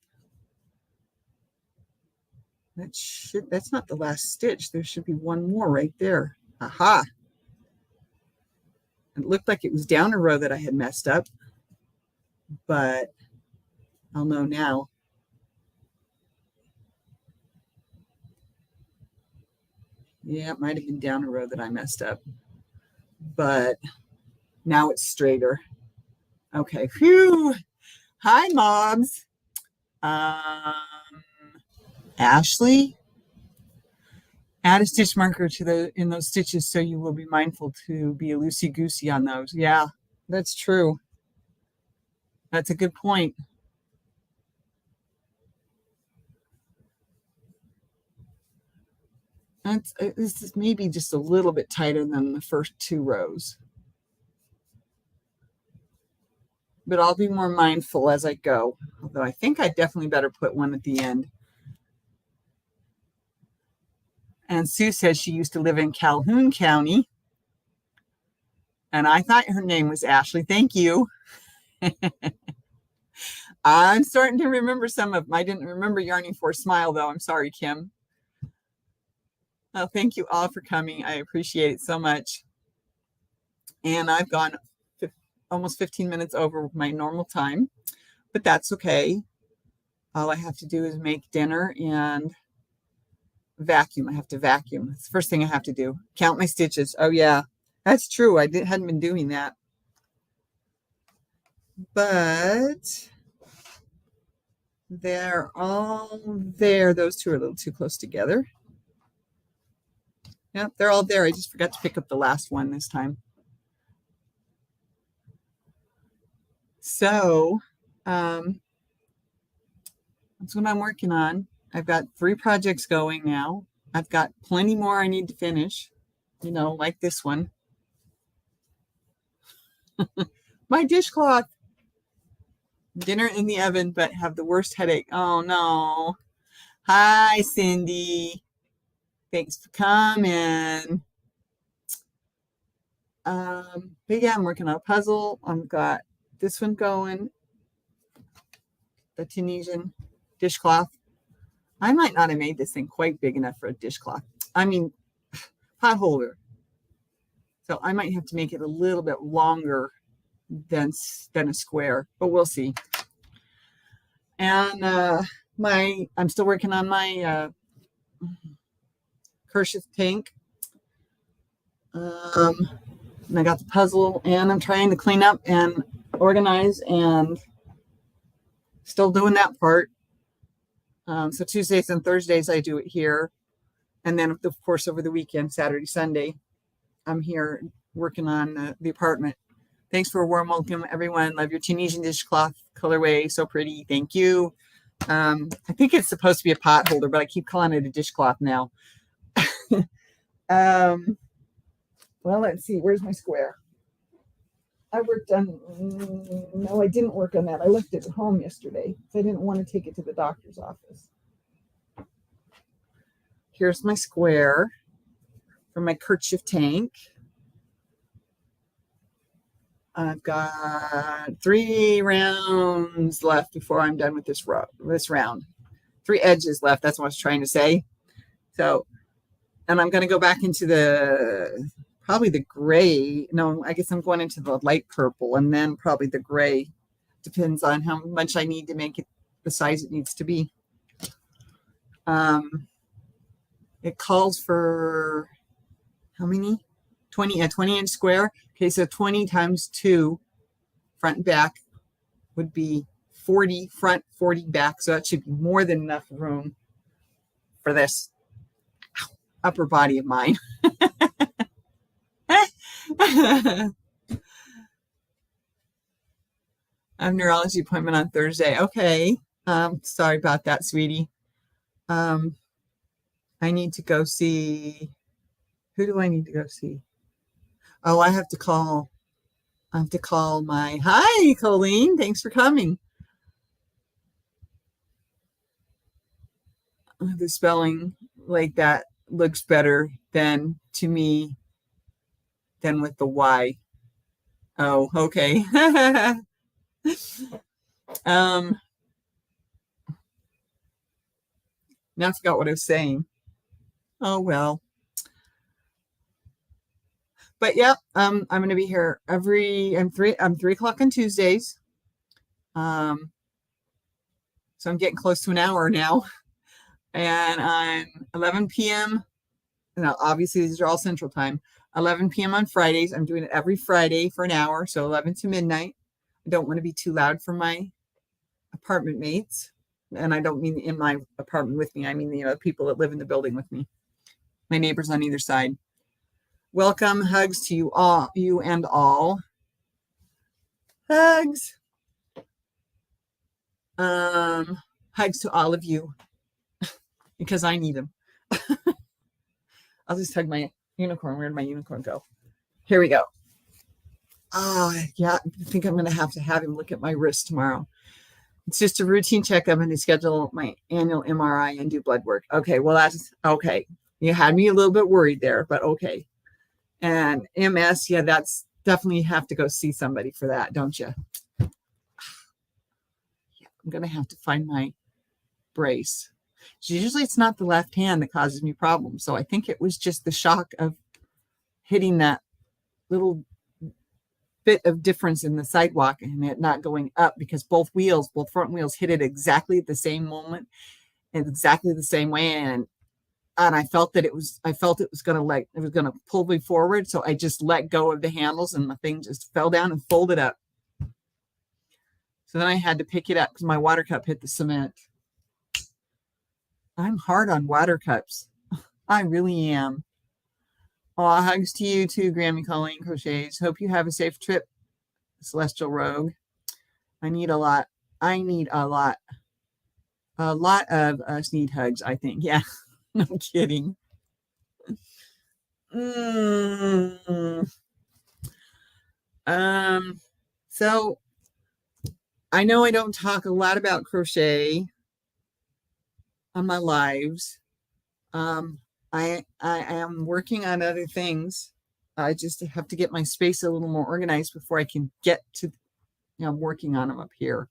Speaker 1: That's not the last stitch. There should be one more right there. Aha. It looked like it was down a row that I had messed up, but I'll know now. Yeah, it might have been down a row that I messed up, but now it's straighter. Okay. Phew. Hi, moms. Ashley, add a stitch marker in those stitches so you will be mindful to be a loosey-goosey on those. Yeah, that's true. That's a good point. This is maybe just a little bit tighter than the first two rows. But I'll be more mindful as I go. Although I think I definitely better put one at the end. And Sue says she used to live in Calhoun County. And I thought her name was Ashley. Thank you. I'm starting to remember some of them. I didn't remember Yarning for a Smile, though. I'm sorry, Kim. Oh, thank you all for coming. I appreciate it so much. And I've gone almost 15 minutes over my normal time, but that's okay. All I have to do is make dinner and vacuum. I have to vacuum. It's the first thing I have to do. Count my stitches. Oh, yeah, that's true. I hadn't been doing that. But they're all there. Those two are a little too close together. Yeah, they're all there. I just forgot to pick up the last one this time. So that's what I'm working on. I've got 3 projects going now. I've got plenty more I need to finish, like this one. My dishcloth. Dinner in the oven, but have the worst headache. Oh, no. Hi, Cindy. Thanks for coming. But yeah, I'm working on a puzzle. I've got this one going. The Tunisian dishcloth. I might not have made this thing quite big enough for a dishcloth. I mean, pot holder. So I might have to make it a little bit longer than a square, but we'll see. And I'm still working on my Kirsch's tank. And I got the puzzle, and I'm trying to clean up and organize, and still doing that part. So Tuesdays and Thursdays I do it here, and then of course over the weekend, Saturday, Sunday, I'm here working on the apartment. Thanks for a warm welcome, everyone. Love your Tunisian dishcloth colorway. So pretty. Thank you. I think it's supposed to be a pot holder, but I keep calling it a dishcloth now. Well, let's see. Where's my square? I worked on, no, I didn't work on that. I left it at home yesterday. So I didn't want to take it to the doctor's office. Here's my square for my kerchief tank. I've got 3 rounds left before I'm done with this round. 3 edges left. That's what I was trying to say. So, and I'm going to go back into probably the gray. No, I guess I'm going into the light purple and then probably the gray. Depends on how much I need to make it the size it needs to be. It calls for how many? 20, a 20-inch square. Okay, so 20 times 2 front and back would be 40 front, 40 back. So that should be more than enough room for this upper body of mine. I have a neurology appointment on Thursday. Okay. Sorry about that, sweetie. I need to go see. Who do I need to go see? Oh, I have to call my, hi, Colleen. Thanks for coming. The spelling like that looks better to me than with the Y. Oh, okay. Now I forgot what I was saying. Oh, well. But yeah, I'm going to be here I'm 3 o'clock on Tuesdays. So I'm getting close to an hour now. And I'm 11 p.m. Now, obviously, these are all Central Time. 11 p.m. on Fridays. I'm doing it every Friday for an hour, so 11 to midnight. I don't want to be too loud for my apartment mates. And I don't mean in my apartment with me. I mean the people that live in the building with me. My neighbors on either side. Welcome. Hugs to you all, you and all. Hugs. Hugs to all of you because I need them. I'll just hug my unicorn. Where'd my unicorn go? Here we go. Oh, yeah. I think I'm going to have him look at my wrist tomorrow. It's just a routine checkup and to schedule my annual MRI and do blood work. Okay. Well, that's okay. You had me a little bit worried there, but okay. And MS, yeah, that's definitely have to go see somebody for that, don't you? Yeah, I'm going to have to find my brace. Usually it's not the left hand that causes me problems. So I think it was just the shock of hitting that little bit of difference in the sidewalk and it not going up because both front wheels hit it exactly at the same moment and exactly the same way. And I felt it was going to pull me forward. So I just let go of the handles and the thing just fell down and folded up. So then I had to pick it up because my water cup hit the cement. I'm hard on water cups. I really am. Oh, hugs to you too, Grammy Colleen Crochets. Hope you have a safe trip, Celestial Rogue. I need a lot. A lot of us need hugs, I think. Yeah. No kidding. So I know I don't talk a lot about crochet on my lives. I am working on other things. I just have to get my space a little more organized before I can get to, I'm working on them up here,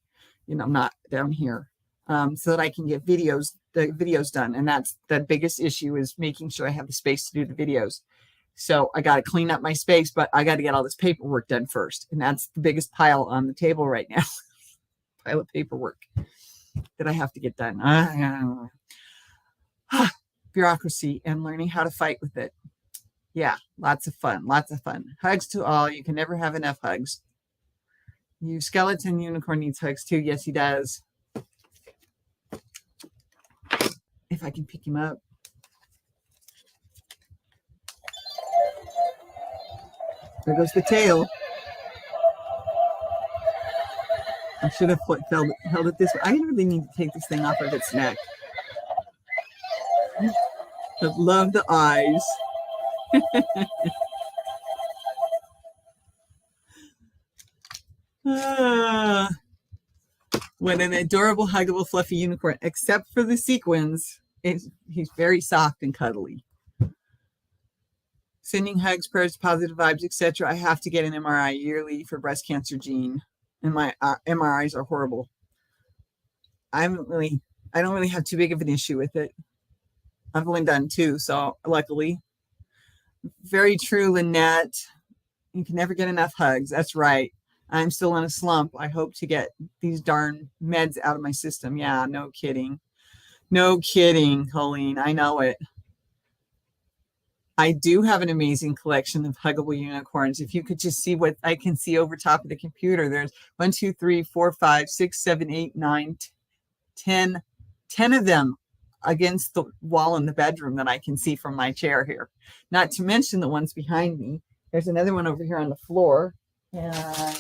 Speaker 1: not down here, so that I can get the videos done. And that's the biggest issue is making sure I have the space to do the videos. So I got to clean up my space, but I got to get all this paperwork done first. And that's the biggest pile on the table right now. Pile of paperwork that I have to get done. Bureaucracy and learning how to fight with it. Yeah, lots of fun. Lots of fun. Hugs to all. You can never have enough hugs. You skeleton unicorn needs hugs too. Yes, he does. If I can pick him up. There goes the tail. I should have held it this way. I really need to take this thing off of its neck. I love the eyes. What an adorable, huggable, fluffy unicorn, except for the sequins. He's very soft and cuddly. Sending hugs, prayers, positive vibes, etc. I have to get an MRI yearly for breast cancer gene, and my MRIs are horrible. I don't really have too big of an issue with it. I've only done 2, so luckily. Very true, Lynette. You can never get enough hugs. That's right. I'm still in a slump. I hope to get these darn meds out of my system. Yeah, no kidding. No kidding, Colleen. I know it. I do have an amazing collection of huggable unicorns. If you could just see what I can see over top of the computer, there's 1, 2, 3, 4, 5, 6, 7, 8, 9, 10 of them against the wall in the bedroom that I can see from my chair here. Not to mention the ones behind me. There's another one over here on the floor. And I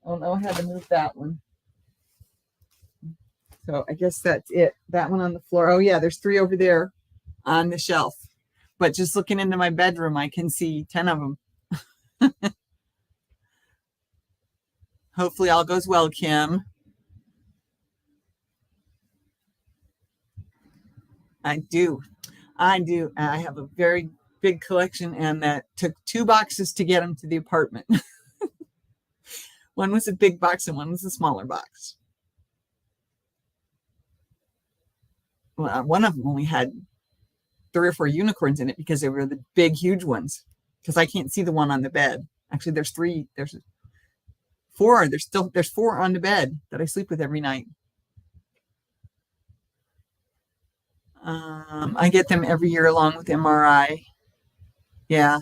Speaker 1: don't know how to move that one. So I guess that's it. That one on the floor. Oh yeah, there's 3 over there on the shelf. But just looking into my bedroom, I can see 10 of them. Hopefully all goes well, Kim. I do. I have a very big collection, and that took 2 boxes to get them to the apartment. One was a big box and one was a smaller box. Well, one of them only had 3 or 4 unicorns in it because they were the big, huge ones. Because I can't see the one on the bed. Actually, there's 3. There's 4. There's 4 on the bed that I sleep with every night. I get them every year along with MRI. Yeah,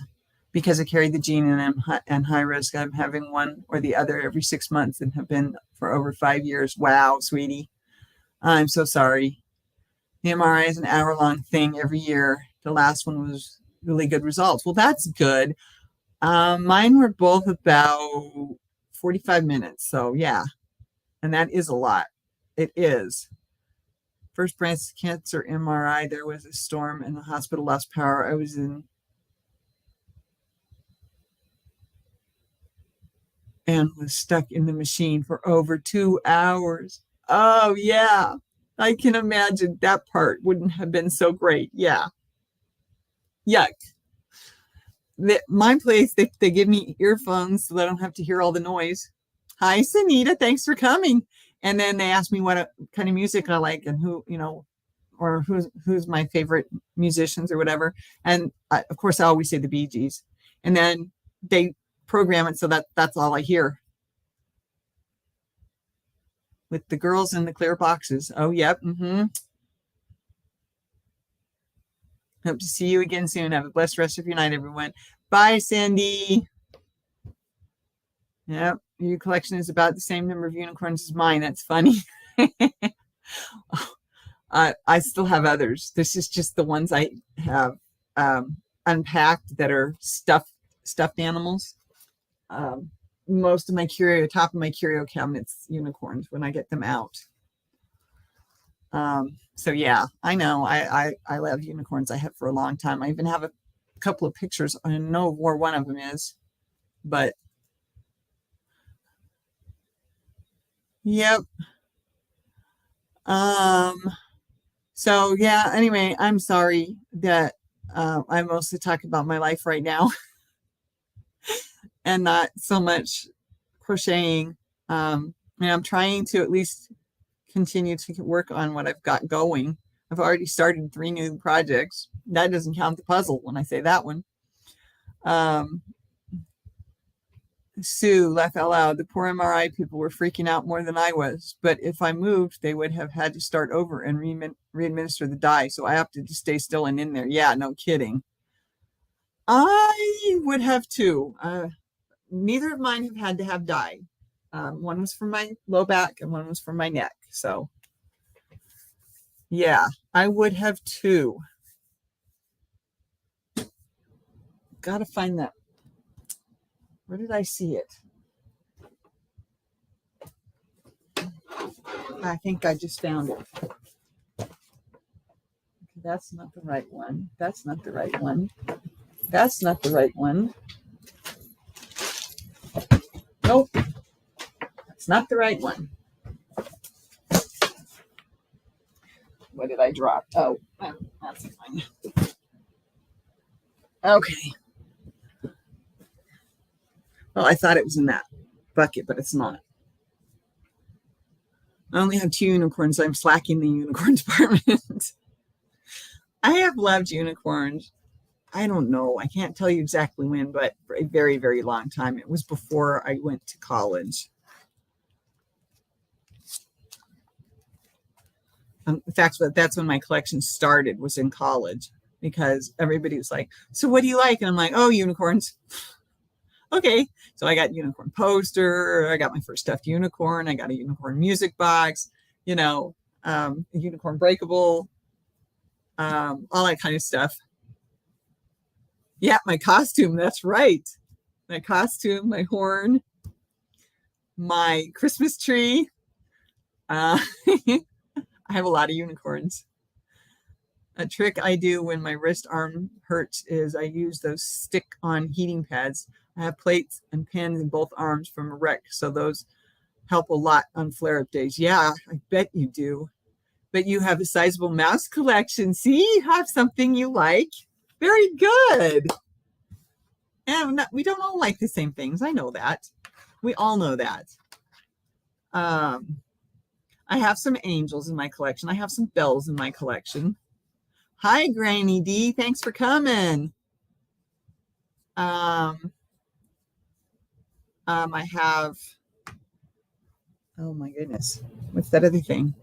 Speaker 1: because I carry the gene and I'm high risk. I'm having one or the other every 6 months and have been for over 5 years. Wow, sweetie. I'm so sorry. The MRI is an hour-long thing every year. The last one was really good results. Well, that's good. Mine were both about 45 minutes. So yeah, and that is a lot. It is. First breast cancer MRI, there was a storm and the hospital lost power. I was in and was stuck in the machine for over 2 hours. Oh yeah. I can imagine that part wouldn't have been so great. Yeah. Yuck. My place, they give me earphones so that I don't have to hear all the noise. Hi, Sunita. Thanks for coming. And then they ask me what kind of music I like and who, or who's my favorite musicians or whatever. And of course, I always say the Bee Gees. And then they program it so that's all I hear. With the girls in the clear boxes. Oh, yep. Hope to see you again soon. Have a blessed rest of your night, everyone. Bye, Sandy. Yep. Your collection is about the same number of unicorns as mine. That's funny. I still have others. This is just the ones I have unpacked that are stuffed animals. Most of my top of my curio cabinet's unicorns when I get them out. So yeah, I know I love unicorns. I have for a long time. I even have a couple of pictures. I don't know where one of them is, but yep. So yeah, anyway, I'm sorry that I mostly talk about my life right now. And not so much crocheting. And I'm trying to at least continue to work on what I've got going. I've already started 3 new projects. That doesn't count the puzzle when I say that one. Um, Sue, laugh out loud. The poor MRI people were freaking out more than I was. But if I moved, they would have had to start over and re-administer the dye. So I opted to stay still and in there. Yeah, no kidding. I would have too. Neither of mine have had to have dye. One was for my low back and one was for my neck. So yeah, I would have too. Gotta find that. Where did I see it? I think I just found it. That's not the right one. That's not the right one. That's not the right one. Nope. That's not the right one. What did I drop? Oh, that's fine. Okay. Well, I thought it was in that bucket, but it's not. I only have 2 unicorns. So I'm slacking the unicorn department. I have loved unicorns. I don't know. I can't tell you exactly when, but for a very, very long time. It was before I went to college. In fact, that's when my collection started, was in college, because everybody was like, so what do you like? And I'm like, oh, unicorns. Okay. So I got unicorn poster. I got my first stuffed unicorn. I got a unicorn music box, a unicorn breakable, all that kind of stuff. Yeah, my costume. That's right. My costume, my horn, my Christmas tree. I have a lot of unicorns. A trick I do when my wrist arm hurts is I use those stick-on heating pads. I have plates and pins in both arms from a wreck, so those help a lot on flare-up days. Yeah, I bet you do. But you have a sizable mouse collection. See, you have something you like. Very good. And we don't all like the same things. I know that. We all know that. I have some angels in my collection. I have some bells in my collection. Hi, Granny D. Thanks for coming. I have, oh my goodness, what's that other thing?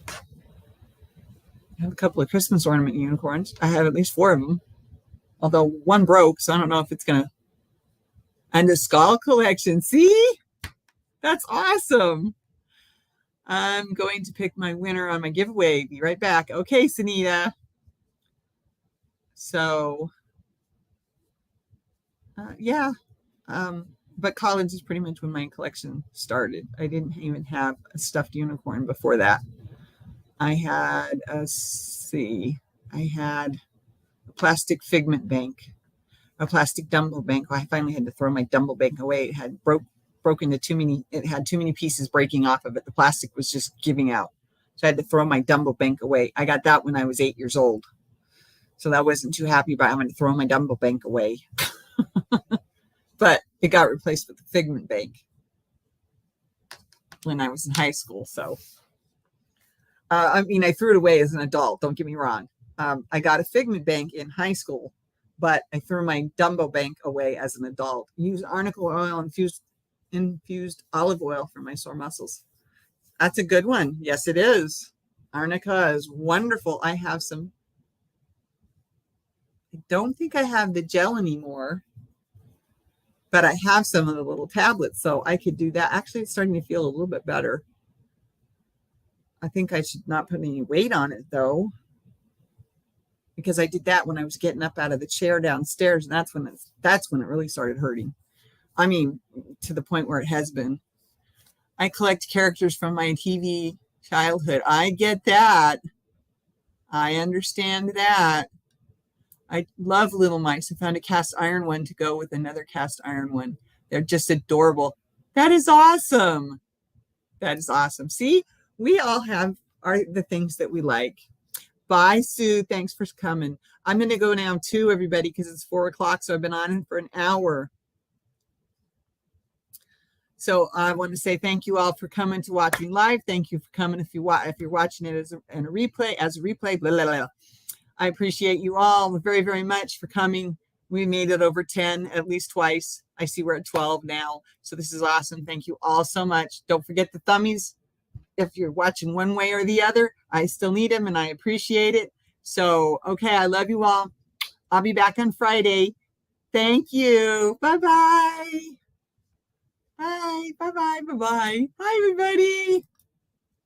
Speaker 1: I have a couple of Christmas ornament unicorns. I have at least 4 of them, although one broke, so I don't know if it's gonna. And the skull collection. See, that's awesome. I'm going to pick my winner on my giveaway. Be right back. Okay, Sunita. So, yeah. But college is pretty much when my collection started. I didn't even have a stuffed unicorn before that. I had a plastic Figment bank, a plastic Dumbo bank. I finally had to throw my Dumbo bank away. It had broken to too many. It had too many pieces breaking off of it. The plastic was just giving out. So I had to throw my Dumbo bank away. I got that when I was 8 years old. So I wasn't too happy about having to throw my Dumbo bank away. But it got replaced with the Figment bank when I was in high school. So, I threw it away as an adult. Don't get me wrong. I got a Figment bank in high school, but I threw my Dumbo bank away as an adult. Use arnica oil, infused olive oil for my sore muscles. That's a good one. Yes, it is. Arnica is wonderful. I have some. I don't think I have the gel anymore, but I have some of the little tablets, so I could do that. Actually, it's starting to feel a little bit better. I think I should not put any weight on it, though, because I did that when I was getting up out of the chair downstairs, and that's when it really started hurting. I mean, to the point where it has been. I collect characters from my TV childhood. I get that. I understand that. I love little mice. I found a cast iron one to go with another cast iron one. They're just adorable. That is awesome. That is awesome. See, we all have the things that we like. Bye, Sue. Thanks for coming. I'm going to go now too, everybody, because it's 4:00. So I've been on for an hour. So I want to say thank you all for coming to watch me live. Thank you for coming. If you're watching it as a replay, blah, blah, blah. I appreciate you all very, very much for coming. We made it over 10 at least twice. I see we're at 12 now. So this is awesome. Thank you all so much. Don't forget the thummies. If you're watching one way or the other, I still need them and I appreciate it. So, okay, I love you all. I'll be back on Friday. Thank you. Bye-bye. Bye. Bye-bye. Bye-bye. Bye, everybody.